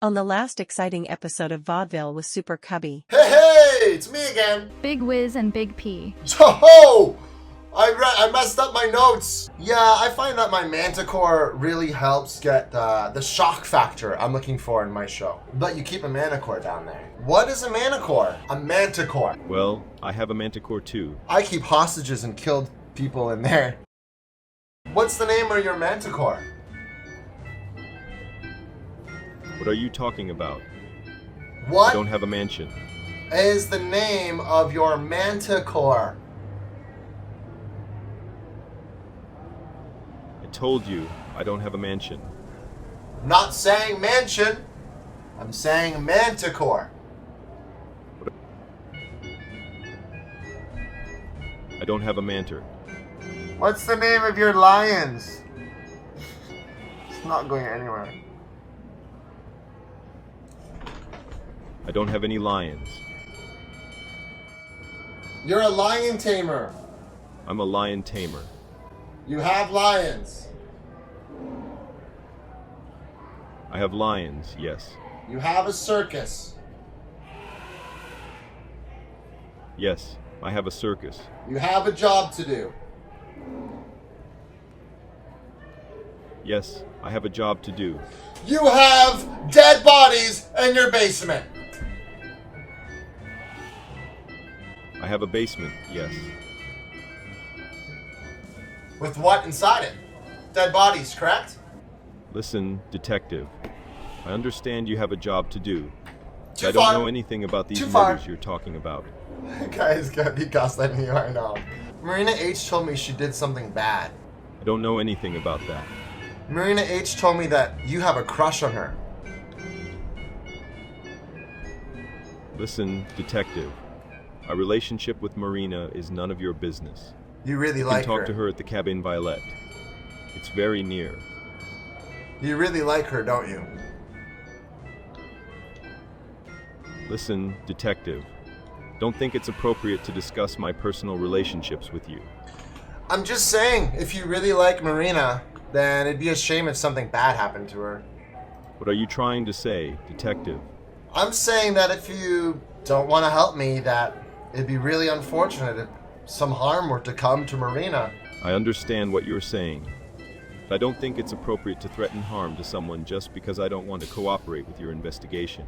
On the last exciting episode of Vaudeville with Super Cubby. Hey, it's me again. Big Wiz and Big P. Oh, I messed up my notes. Yeah, I find that my manticore really helps get the shock factor I'm looking for in my show. But you keep a manticore down there. What is a manticore? A manticore. Well, I have a manticore too. I keep hostages and killed people in there. What's the name of your manticore? What are you talking about? What I don't have a mansion. is the name of your manticore? I told you, I don't have a mansion. I'm not saying mansion. I'm saying manticore. I don't have a mantor. What's the name of your lions? It's not going anywhere. I don't have any lions. You're a lion tamer. I'm a lion tamer. You have lions. I have lions, yes. You have a circus. Yes, I have a circus. You have a job to do. Yes, I have a job to do. You have dead bodies in your basement. I have a basement, yes. With what inside it? Dead bodies, correct? Listen, detective. I understand you have a job to do. Too I don't far. know anything about these Too far. murders you're talking about. Guys, gotta be gaslighting you right now. Marina H told me she did something bad. I don't know anything about that. Marina H told me that you have a crush on her. Listen, detective. Our relationship with Marina is none of your business. You really You like can talk her. to her at the Cabin Violet. It's very near. You really like her, don't you? Listen, detective. Don't think it's appropriate to discuss my personal relationships with you. I'm just saying, if you really like Marina, then it'd be a shame if something bad happened to her. What are you trying to say, detective? I'm saying that if you don't want to help me, that it'd be really unfortunate if some harm were to come to Marina. I understand what you're saying, but I don't think it's appropriate to threaten harm to someone just because I don't want to cooperate with your investigation.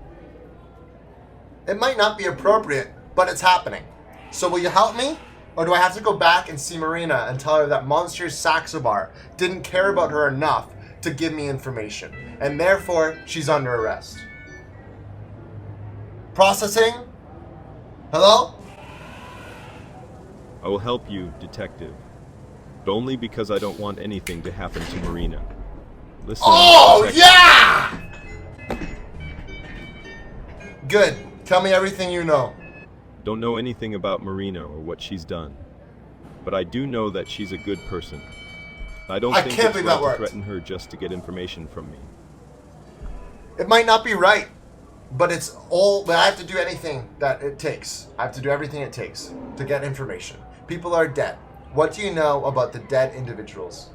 It might not be appropriate, but it's happening. So will you help me? Or do I have to go back and see Marina and tell her that Monsieur Saxobar didn't care about her enough to give me information, and therefore she's under arrest? Processing? Hello? I will help you, detective, but only because I don't want anything to happen to Marina. Listen, Oh, detective. yeah! Good. Tell me everything you know. Don't know anything about Marina or what she's done, but I do know that she's a good person. I don't I think can't it's believe right that to worked. threaten her just to get information from me. It might not be right, but it's all. But I have to do anything that it takes. I have to do everything it takes to get information. People are dead. What do you know about the dead individuals?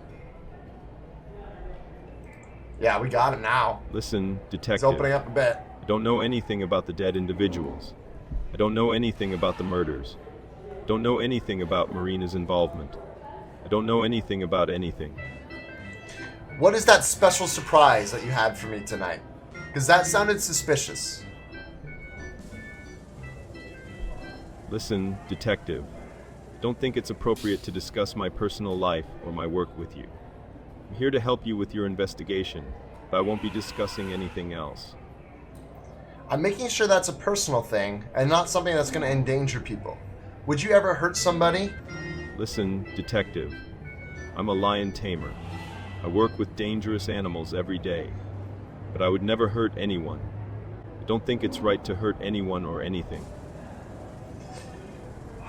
Yeah, we got him now. Listen, He's detective. opening up a bit. I don't know anything about the dead individuals. I don't know anything about the murders. I don't know anything about Marina's involvement. I don't know anything about anything. What is that special surprise that you had for me tonight? Because that sounded suspicious. Listen, detective. Don't think it's appropriate to discuss my personal life or my work with you. I'm here to help you with your investigation, but I won't be discussing anything else. I'm making sure that's a personal thing and not something that's going to endanger people. Would you ever hurt somebody? Listen, detective. I'm a lion tamer. I work with dangerous animals every day, but I would never hurt anyone. I don't think it's right to hurt anyone or anything.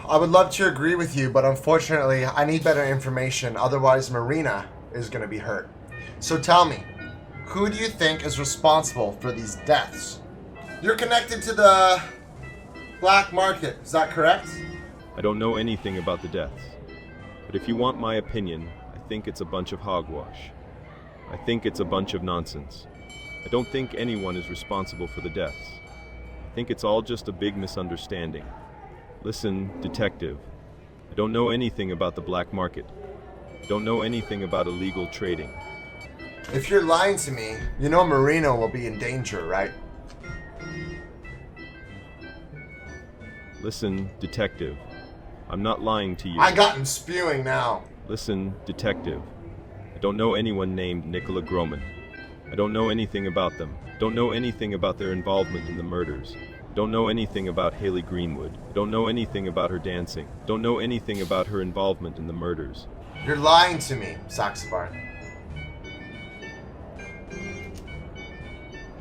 I would love to agree with you, but unfortunately, I need better information. Otherwise, Marina is going to be hurt. So tell me, who do you think is responsible for these deaths? You're connected to the black market, is that correct? I don't know anything about the deaths, but if you want my opinion, I think it's a bunch of hogwash. I think it's a bunch of nonsense. I don't think anyone is responsible for the deaths. I think it's all just a big misunderstanding. Listen, detective. I don't know anything about the black market. I don't know anything about illegal trading. If you're lying to me, you know Marina will be in danger, right? Listen, detective. I'm not lying to you. I got him spewing now. Listen, detective. I don't know anyone named Nicola Groman. I don't know anything about them. Don't know anything about their involvement in the murders. Don't know anything about Haley Greenwood. Don't know anything about her dancing. Don't know anything about her involvement in the murders. You're lying to me, Saxabar.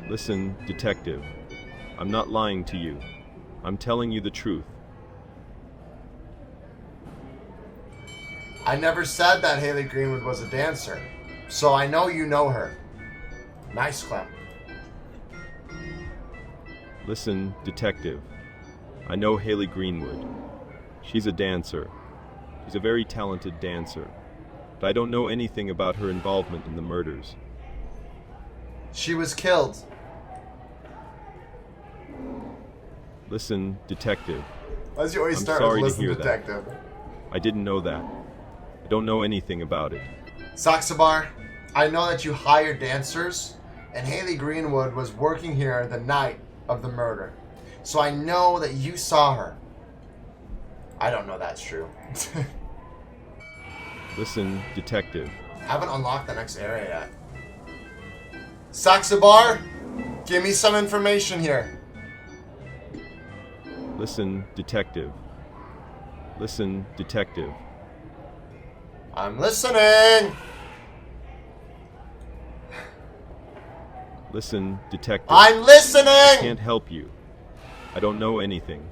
Listen, detective. I'm not lying to you. I'm telling you the truth. I never said that Haley Greenwood was a dancer, so I know you know her. Nice clap. Listen, detective. I know Haley Greenwood. She's a dancer. She's a very talented dancer. But I don't know anything about her involvement in the murders. She was killed. Listen, detective. Why does you always I'm start sorry with to listen, hear detective? that. I didn't know that. I don't know anything about it. Saxabar, I know that you hired dancers, and Haley Greenwood was working here the night of the murder. So I know that you saw her. I don't know that's true. Listen, detective. Haven't unlocked the next area yet. Saxabar, give me some information here. Listen, detective. Listen, detective. I'm listening. Listen, detective. I'm listening. I can't help you. I don't know anything.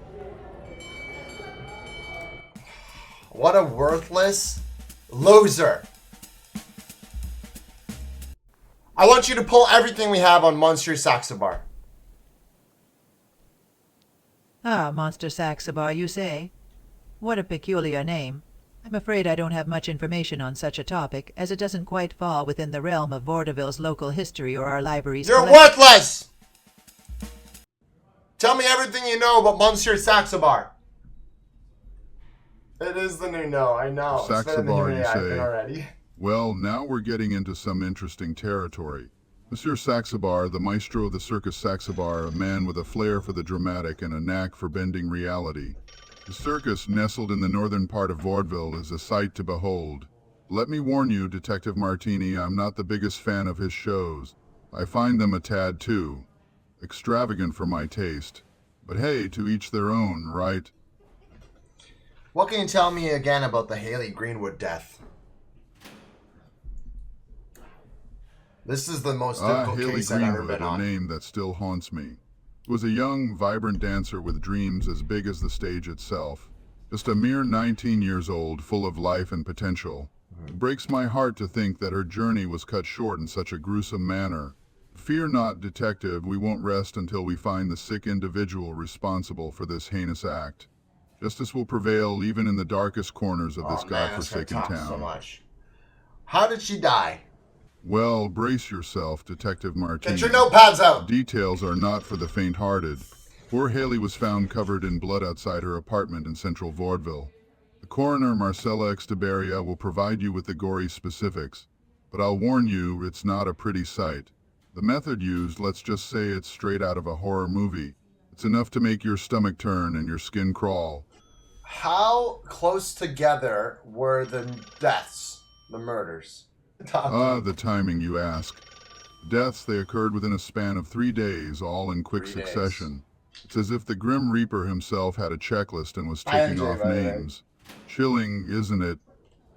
What a worthless loser. I want you to pull everything we have on Monsieur Saxabar. Ah, Monster Saxabar, you say? What a peculiar name. I'm afraid I don't have much information on such a topic, as it doesn't quite fall within the realm of Vaudeville's local history or our library's You're worthless! Tell me everything you know about Monsieur Saxabar. It is the new no, I know. It's better than Saxabar, the you I've been say? already. Well, now we're getting into some interesting territory. Monsieur Saxabar, the maestro of the Circus Saxabar, a man with a flair for the dramatic and a knack for bending reality. The circus, nestled in the northern part of Vaudeville, is a sight to behold. Let me warn you, Detective Martini, I'm not the biggest fan of his shows. I find them a tad too extravagant for my taste. But hey, to each their own, right? What can you tell me again about the Haley Greenwood death? This is the most difficult Haley case I've ever Greenwood, been a on. name that still haunts me, was a young, vibrant dancer with dreams as big as the stage itself. Just a mere 19 years old, full of life and potential. It breaks my heart to think that her journey was cut short in such a gruesome manner. Fear not, detective, we won't rest until we find the sick individual responsible for this heinous act. Justice will prevail even in the darkest corners of this godforsaken town. So much. How did she die? Well, brace yourself, Detective Martini. Get your notepads out! Details are not for the faint-hearted. Poor Haley was found covered in blood outside her apartment in central Vaudeville. The coroner, Marcella Extiberia, will provide you with the gory specifics, but I'll warn you, it's not a pretty sight. The method used, let's just say it's straight out of a horror movie. It's enough to make your stomach turn and your skin crawl. How close together were the deaths, the murders? The timing, you ask. Deaths, they occurred within a span of 3 days, all in quick succession. It's as if the Grim Reaper himself had a checklist and was ticking off names. Chilling, isn't it?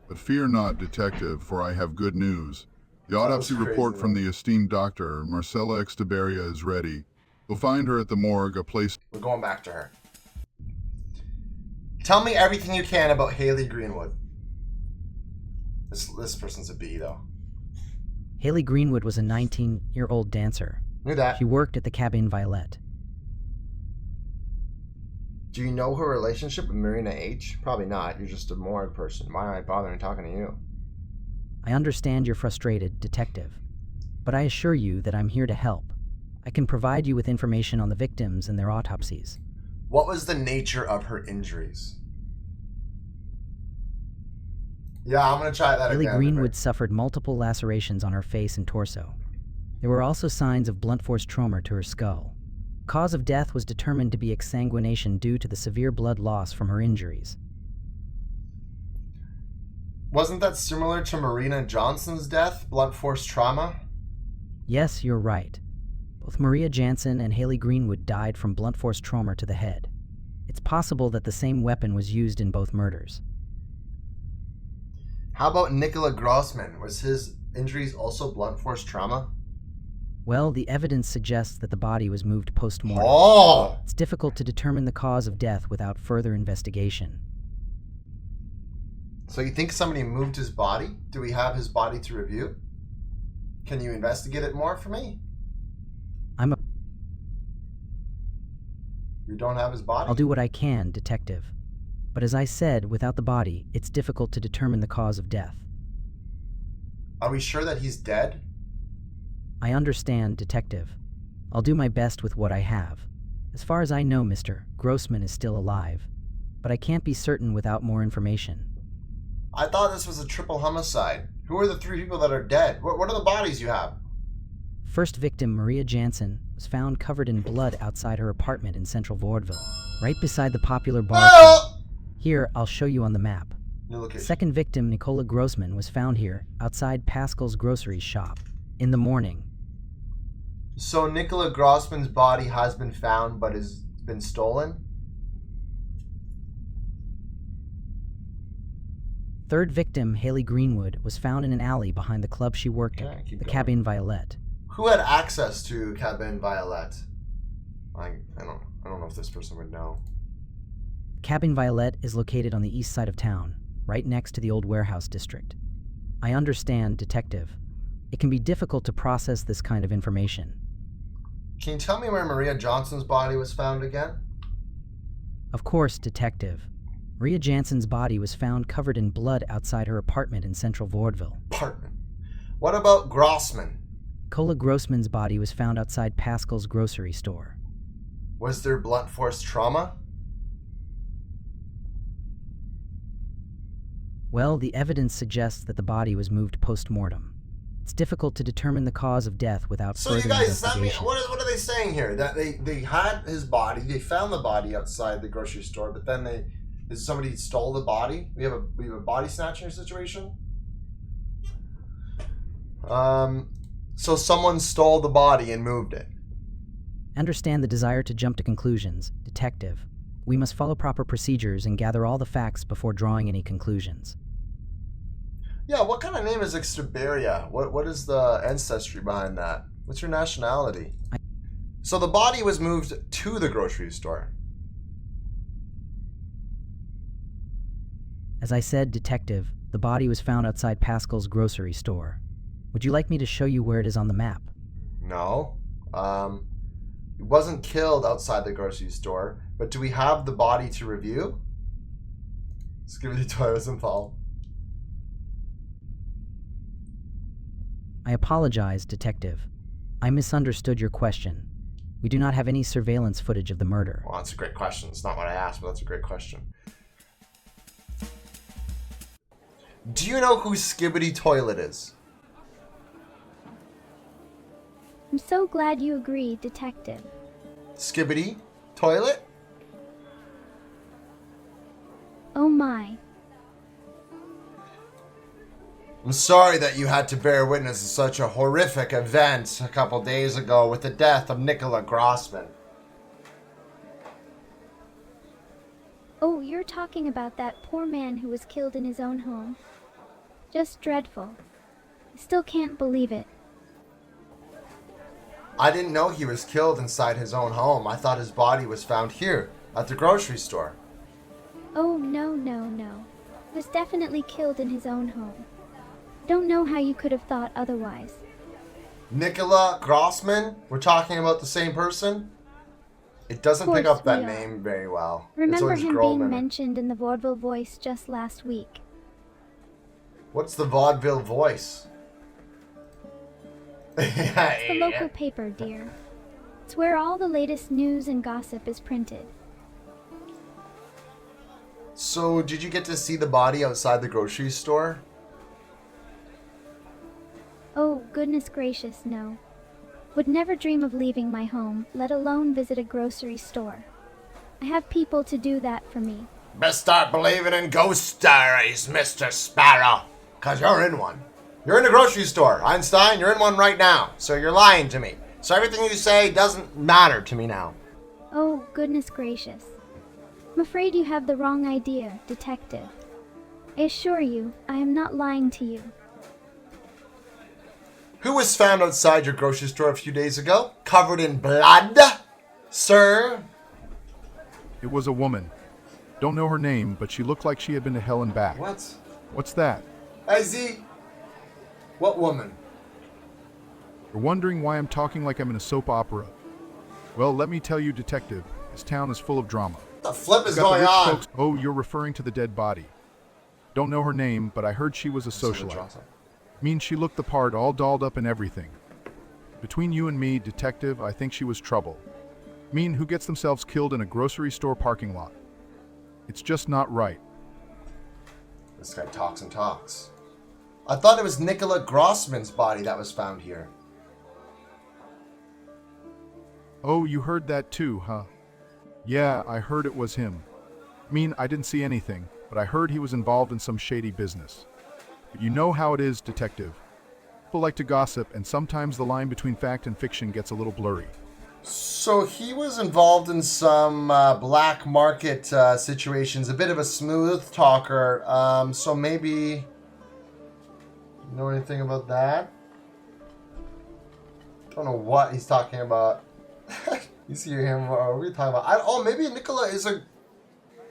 But fear not, detective, for I have good news. The autopsy report from the esteemed doctor, Marcella Extiberia, is ready. You'll find her at the morgue, a place... We're going back to her. Tell me everything you can about Haley Greenwood. This person's a B, though. Haley Greenwood was a 19-year-old dancer. Knew that. She worked at the Cabin Violet. Do you know her relationship with Marina H? Probably not. You're just a morgue person. Why am I bothering talking to you? I understand you're frustrated, detective. but I assure you that I'm here to help. I can provide you with information on the victims and their autopsies. What was the nature of her injuries? Yeah, I'm going to try that Haley again. Greenwood suffered multiple lacerations on her face and torso. There were also signs of blunt force trauma to her skull. Cause of death was determined to be exsanguination due to the severe blood loss from her injuries. Wasn't that similar to Marina Johnson's death, blunt force trauma? Yes, you're right. Both Maria Jansen and Haley Greenwood died from blunt force trauma to the head. It's possible that the same weapon was used in both murders. How about Nicola Grossman? Was his injuries also blunt force trauma? Well, the evidence suggests that the body was moved post-mortem. Oh! It's difficult to determine the cause of death without further investigation. So you think somebody moved his body? Do we have his body to review? Can you investigate it more for me? We don't have his body? I'll do what I can, Detective. But as I said, without the body, it's difficult to determine the cause of death. Are we sure that he's dead? I understand, Detective. I'll do my best with what I have. As far as I know, Mr. Grossman is still alive. But I can't be certain without more information. I thought this was a triple homicide. Who are the 3 people that are dead? What are the bodies you have? First victim, Maria Jansen, was found covered in blood outside her apartment in central Vaudeville, right beside the popular bar. Oh! Here, I'll show you on the map. New location. Second victim, Nicola Grossman, was found here, outside Pascal's grocery shop, in the morning. So Nicola Grossman's body has been found but has been stolen? Third victim, Haley Greenwood, was found in an alley behind the club she worked Okay, at, keep the going. Cabin Violet. Who had access to Cabin Violet? I don't know if this person would know. Cabin Violet is located on the east side of town, right next to the old warehouse district. I understand, Detective. It can be difficult to process this kind of information. Can you tell me where Maria Johnson's body was found again? Of course, Detective. Maria Jansen's body was found covered in blood outside her apartment in central Vaudeville. Apartment. What about Grossman? Nicola Grossman's body was found outside Pascal's grocery store. Was there blunt force trauma? Well, the evidence suggests that the body was moved post-mortem. It's difficult to determine the cause of death without So further you guys, does that mean, investigation. what are they saying here? That they had his body, they found the body outside the grocery store, but then somebody stole the body? We have a body snatching situation? So someone stole the body and moved it. Understand the desire to jump to conclusions, Detective. We must follow proper procedures and gather all the facts before drawing any conclusions. Yeah, what kind of name is Extraberia? What is the ancestry behind that? What's your nationality? So the body was moved to the grocery store. As I said, Detective, the body was found outside Pascal's grocery store. Would you like me to show you where it is on the map? No. It wasn't killed outside the grocery store, but do we have the body to review? Skibidi Toilets and Paul. I apologize, Detective. I misunderstood your question. We do not have any surveillance footage of the murder. Well, that's a great question. It's not what I asked, but that's a great question. Do you know who Skibidi Toilet is? I'm so glad you agree, Detective. Skibidi Toilet? Oh my. I'm sorry that you had to bear witness to such a horrific event a couple days ago with the death of Nicola Grossman. Oh, you're talking about that poor man who was killed in his own home. Just dreadful. I still can't believe it. I didn't know he was killed inside his own home. I thought his body was found here at the grocery store. Oh, no. He was definitely killed in his own home. Don't know how you could have thought otherwise. Nicola Grossman? We're talking about the same person? It doesn't pick Course up that we are. name very well. It's Remember always him Groman. being mentioned in the Vaudeville Voice just last week. What's the vaudeville voice? It's the local paper, dear. It's where all the latest news and gossip is printed. So, did you get to see the body outside the grocery store? Oh, goodness gracious, no. Would never dream of leaving my home, let alone visit a grocery store. I have people to do that for me. Best start believing in ghost stories, Mr. Sparrow. Because you're in one. You're in a grocery store. Einstein, you're in one right now. So you're lying to me. So everything you say doesn't matter to me now. Oh, goodness gracious. I'm afraid you have the wrong idea, detective. I assure you, I am not lying to you. Who was found outside your grocery store a few days ago? Covered in blood? Sir? It was a woman. Don't know her name, but she looked like she had been to hell and back. What? What's that? I see. What woman? You're wondering why I'm talking like I'm in a soap opera. Well, let me tell you, detective, this town is full of drama. What the flip is Got the going rich on? folks. Oh, you're referring to the dead body. Don't know her name, but I heard she was a socialite. Means she looked the part, all dolled up and everything. Between you and me, detective, I think she was trouble. Mean who gets themselves killed in a grocery store parking lot. It's just not right. This guy talks and talks. I thought it was Nicola Grossman's body that was found here. Oh, you heard that too, huh? Yeah, I heard it was him. Mean I didn't see anything, but I heard he was involved in some shady business. But you know how it is, detective. People like to gossip, and sometimes the line between fact and fiction gets a little blurry. So he was involved in some black market situations, a bit of a smooth talker. So maybe... You know anything about that? Don't know what he's talking about. You see him, what are we talking about? Maybe Nicola is a...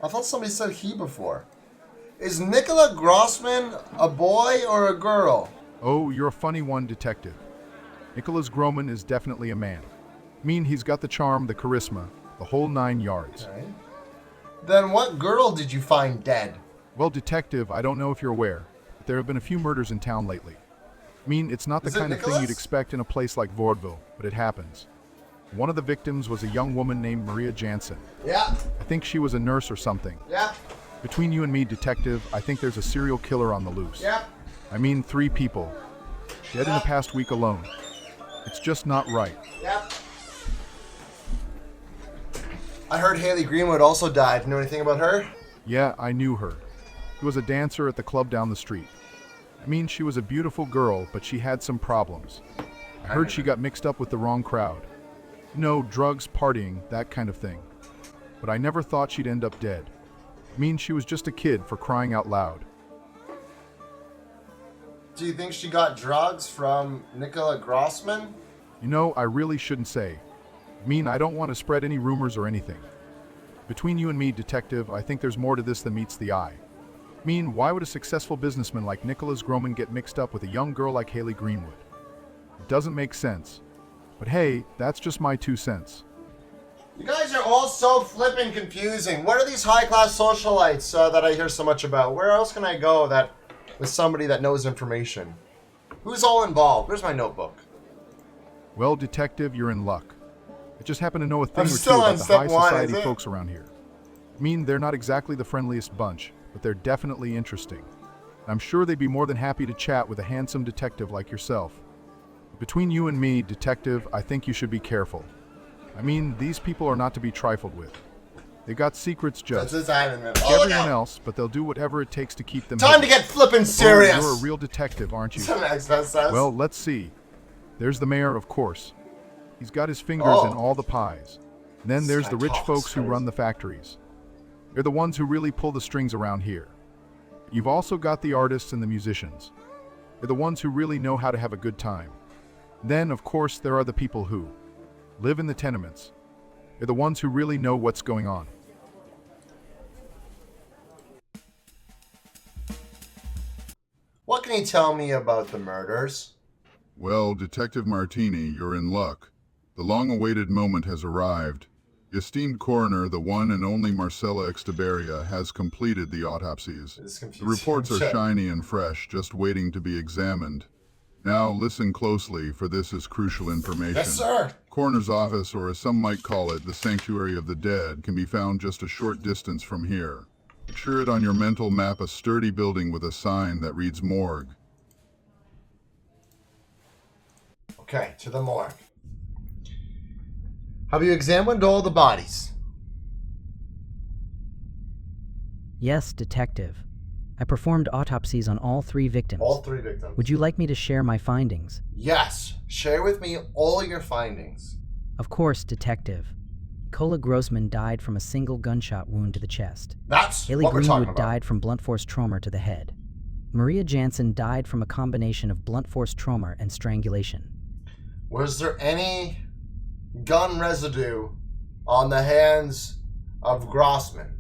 I thought somebody said he before. Is Nicola Grossman a boy or a girl? Oh, you're a funny one, detective. Nicholas Groman is definitely a man. Mean he's got the charm, the charisma, the whole 9 yards. Okay. Then what girl did you find dead? Well, detective, I don't know if you're aware, but there have been a few murders in town lately. Mean it's not the kind of thing you'd expect in a place like Vaudeville, but it happens. One of the victims was a young woman named Maria Jansen. Yeah. I think she was a nurse or something. Yeah. Between you and me, detective, I think there's a serial killer on the loose. Yeah. I mean 3 people. Dead in the past week alone. It's just not right. Yeah. I heard Haley Greenwood also died. You know anything about her? Yeah, I knew her. She was a dancer at the club down the street. I mean, she was a beautiful girl, but she had some problems. I heard she got mixed up with the wrong crowd. No, drugs, partying, that kind of thing. But I never thought she'd end up dead. I mean, she was just a kid, for crying out loud. Do you think she got drugs from Nicola Grossman? You know, I really shouldn't say. I mean, I don't want to spread any rumors or anything. Between you and me, detective, I think there's more to this than meets the eye. I mean, why would a successful businessman like Nicholas Groman get mixed up with a young girl like Haley Greenwood? It doesn't make sense. But hey, that's just my 2 cents. You guys are all so flippin' confusing. What are these high-class socialites that I hear so much about? Where else can I go that with somebody that knows information? Who's all involved? Where's my notebook? Well, detective, you're in luck. I just happen to know a thing I'm or two still on about the step high one, society is it? folks around here. I mean, they're not exactly the friendliest bunch, but they're definitely interesting. I'm sure they'd be more than happy to chat with a handsome detective like yourself. Between you and me, detective, I think you should be careful. I mean, these people are not to be trifled with. They got secrets just That's his like everyone else, but they'll do whatever it takes to keep them Time to hidden. get flippin' Oh, serious. you're a real detective, aren't you? That's what X-Men says. Well, let's see. There's the mayor, of course. He's got his fingers in all the pies. Then there's the rich folks who run the factories. They're the ones who really pull the strings around here. You've also got the artists and the musicians. They're the ones who really know how to have a good time. Then, of course, there are the people who live in the tenements. They're the ones who really know what's going on. What can you tell me about the murders? Well, Detective Martini, you're in luck. The long-awaited moment has arrived. The esteemed coroner, the one and only Marcella Exteberia, has completed the autopsies. It's The confusing. reports are shiny and fresh, just waiting to be examined. Now listen closely, for this is crucial information. Yes, sir. Coroner's office, or as some might call it, the Sanctuary of the Dead, can be found just a short distance from here. Picture it on your mental map, a sturdy building with a sign that reads morgue. Okay, to the morgue. Have you examined all the bodies? Yes, Detective. I performed autopsies on all 3 victims. All 3 victims. Would you like me to share my findings? Yes. Share with me all your findings. Of course, Detective. Kola Grossman died from a single gunshot wound to the chest. That's Haley what we're talking Greenwood about. died from blunt force trauma to the head. Maria Jansen died from a combination of blunt force trauma and strangulation. Was there any gun residue on the hands of Grossman?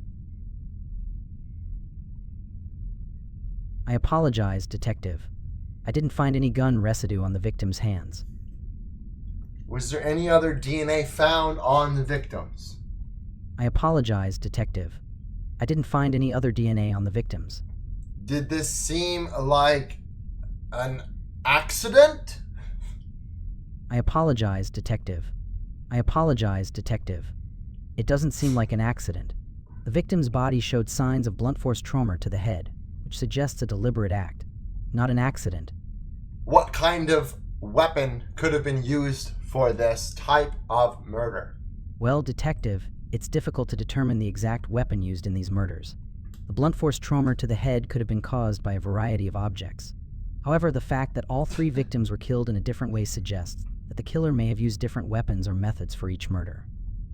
I apologize, Detective. I didn't find any gun residue on the victim's hands. Was there any other DNA found on the victims? I apologize, Detective. I didn't find any other DNA on the victims. Did this seem like an accident? I apologize, Detective. I apologize, Detective. It doesn't seem like an accident. The victim's body showed signs of blunt force trauma to the head, which suggests a deliberate act, not an accident. What kind of weapon could have been used for this type of murder? Well, Detective, it's difficult to determine the exact weapon used in these murders. The blunt force trauma to the head could have been caused by a variety of objects. However, the fact that all 3 victims were killed in a different way suggests that the killer may have used different weapons or methods for each murder.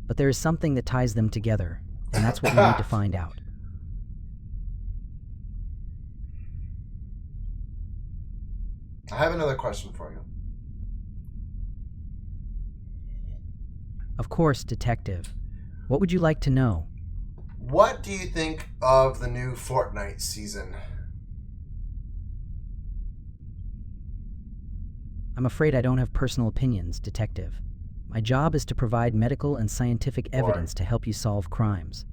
But there is something that ties them together, and that's what we need to find out. I have another question for you. Of course, Detective. What would you like to know? What do you think of the new Fortnite season? I'm afraid I don't have personal opinions, Detective. My job is to provide medical and scientific evidence to help you solve crimes.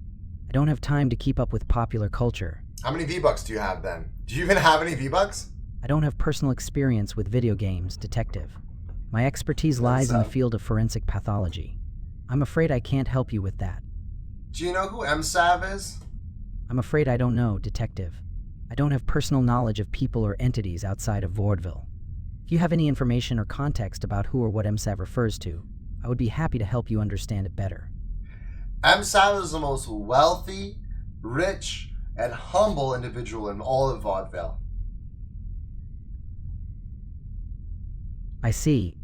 I don't have time to keep up with popular culture. How many V-Bucks do you have then? Do you even have any V-Bucks? I don't have personal experience with video games, Detective. My expertise lies in the field of forensic pathology. I'm afraid I can't help you with that. Do you know who MSAV is? I'm afraid I don't know, Detective. I don't have personal knowledge of people or entities outside of Vaudeville. If you have any information or context about who or what MSAV refers to, I would be happy to help you understand it better. MSAV is the most wealthy, rich, and humble individual in all of Vaudeville. I see.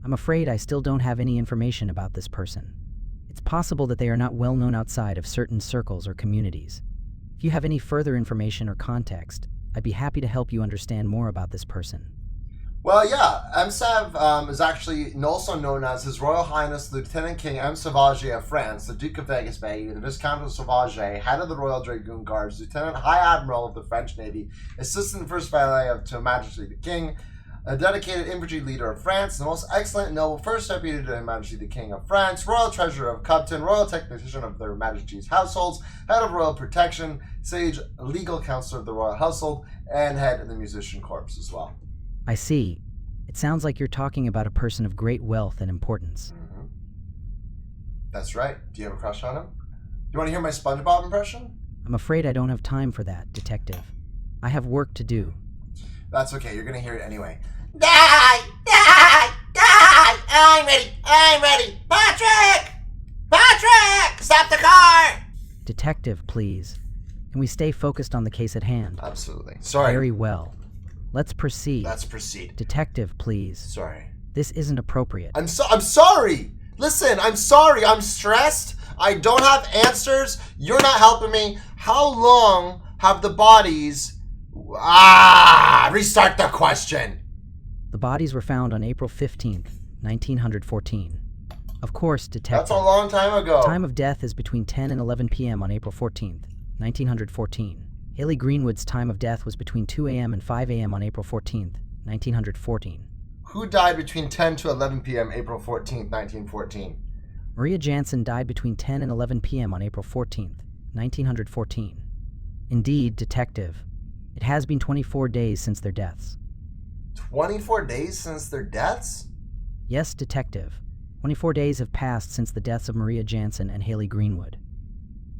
I'm afraid I still don't have any information about this person. It's possible that they are not well known outside of certain circles or communities. If you have any further information or context, I'd be happy to help you understand more about this person. Well, yeah, MSAV is actually also known as His Royal Highness Lieutenant King M. Sauvage of France, the Duke of Vegas Bay, the Viscount of Sauvage, head of the Royal Dragoon Guards, Lieutenant High Admiral of the French Navy, Assistant First Valet of To Majesty the King, a dedicated infantry leader of France, the most excellent and noble First Deputy to Her Majesty the King of France, Royal Treasurer of Cubton, Royal Technician of Their Majesty's Households, Head of Royal Protection, Sage Legal Counselor of the Royal Household, and Head of the Musician Corps as well. I see. It sounds like you're talking about a person of great wealth and importance. Mm-hmm. That's right. Do you have a crush on him? You want to hear my SpongeBob impression? I'm afraid I don't have time for that, Detective. I have work to do. That's okay. You're going to hear it anyway. Die! Die! Die! I'm ready! I'm ready! Patrick! Patrick! Stop the car! Detective, please. Can we stay focused on the case at hand? Absolutely. Sorry. Very well. Let's proceed. Let's proceed. Detective, please. Sorry. This isn't appropriate. I'm sorry! Listen, I'm sorry. I'm stressed. I don't have answers. You're not helping me. How long have the bodies... Restart the question. The bodies were found on April 15th, 1914. Of course, Detective. That's a long time ago. Time of death is between 10 and 11 p.m. on April 14th, 1914. Haley Greenwood's time of death was between 2 a.m. and 5 a.m. on April 14th, 1914. Who died between 10 to 11 p.m. April 14th, 1914? Maria Jansen died between 10 and 11 p.m. on April 14th, 1914. Indeed, Detective. It has been 24 days since their deaths. 24 days since their deaths? Yes, Detective. 24 days have passed since the deaths of Maria Jansen and Haley Greenwood.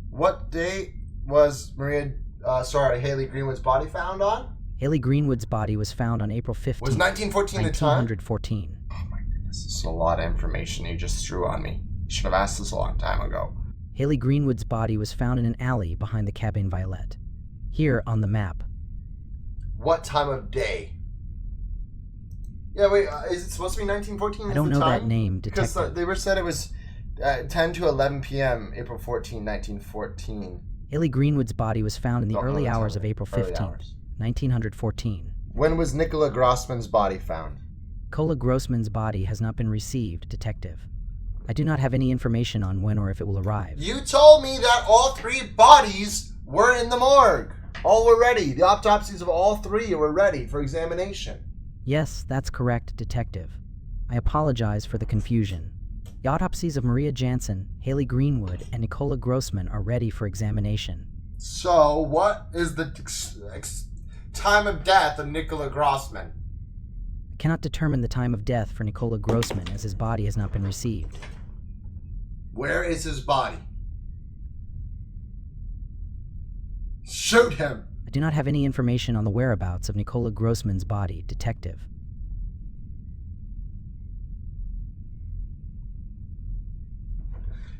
What day was Haley Greenwood's body found on? Haley Greenwood's body was found on April 15th, Was 1914 the time? 1914. Oh my goodness, this is a lot of information you just threw on me. You should have asked this a long time ago. Haley Greenwood's body was found in an alley behind the Cabane Violet. Here on the map. What time of day? Yeah, wait, is it supposed to be 1914? I don't know that name, Detective. Because they said it was 10 to 11 p.m., April 14, 1914. Haley Greenwood's body was found in the early hours of April 15th, 1914. When was Nicola Grossman's body found? Nicola Grossman's body has not been received, Detective. I do not have any information on when or if it will arrive. You told me that all 3 bodies were in the morgue. All were ready. The autopsies of all 3 were ready for examination. Yes, that's correct, Detective. I apologize for the confusion. The autopsies of Maria Jansen, Haley Greenwood, and Nicola Grossman are ready for examination. So, what is the time of death of Nicola Grossman? I cannot determine the time of death for Nicola Grossman as his body has not been received. Where is his body? Shoot him! I do not have any information on the whereabouts of Nicola Grossman's body, Detective.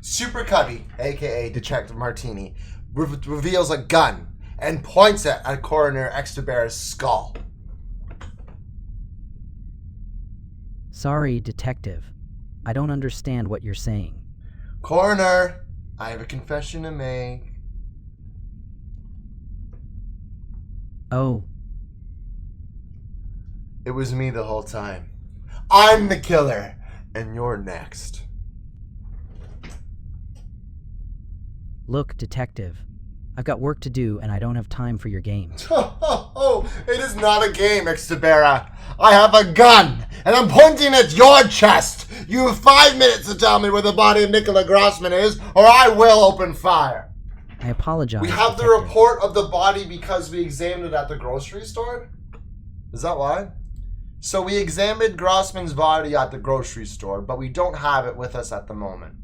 Super Cubby, aka Detective Martini, reveals a gun and points it at Coroner Extabera's skull. Sorry, Detective. I don't understand what you're saying. Coroner, I have a confession to make. Oh. It was me the whole time. I'm the killer, and you're next. Look, Detective. I've got work to do, and I don't have time for your games. Oh, it is not a game, Extabera. I have a gun, and I'm pointing at your chest. You have 5 minutes to tell me where the body of Nicola Grossman is, or I will open fire. I apologize, We have Detective. the report of the body because we examined it at the grocery store? Is that why? So we examined Grossman's body at the grocery store, but we don't have it with us at the moment.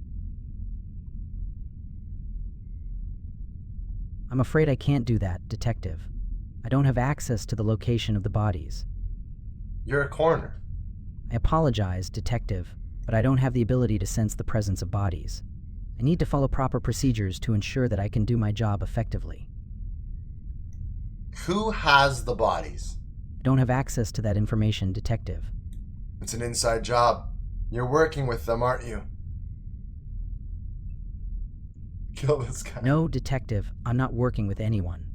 I'm afraid I can't do that, Detective. I don't have access to the location of the bodies. You're a coroner. I apologize, Detective, but I don't have the ability to sense the presence of bodies. I need to follow proper procedures to ensure that I can do my job effectively. Who has the bodies? I don't have access to that information, Detective. It's an inside job. You're working with them, aren't you? Kill this guy. No, Detective, I'm not working with anyone.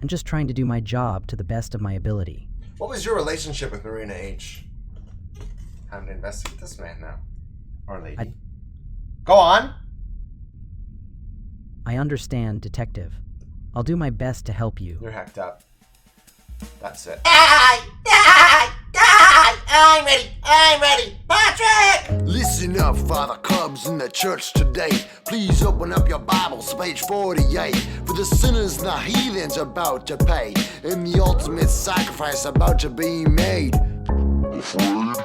I'm just trying to do my job to the best of my ability. What was your relationship with Marina H? Time to investigate this man now. Or lady. Go on! I understand, Detective. I'll do my best to help you. You're hacked up. That's it. I'm ready! Patrick! Listen up, Father Cubs in the church today. Please open up your Bibles, page 48. For the sinners and the heathens are about to pay, and the ultimate sacrifice about to be made. Afraid?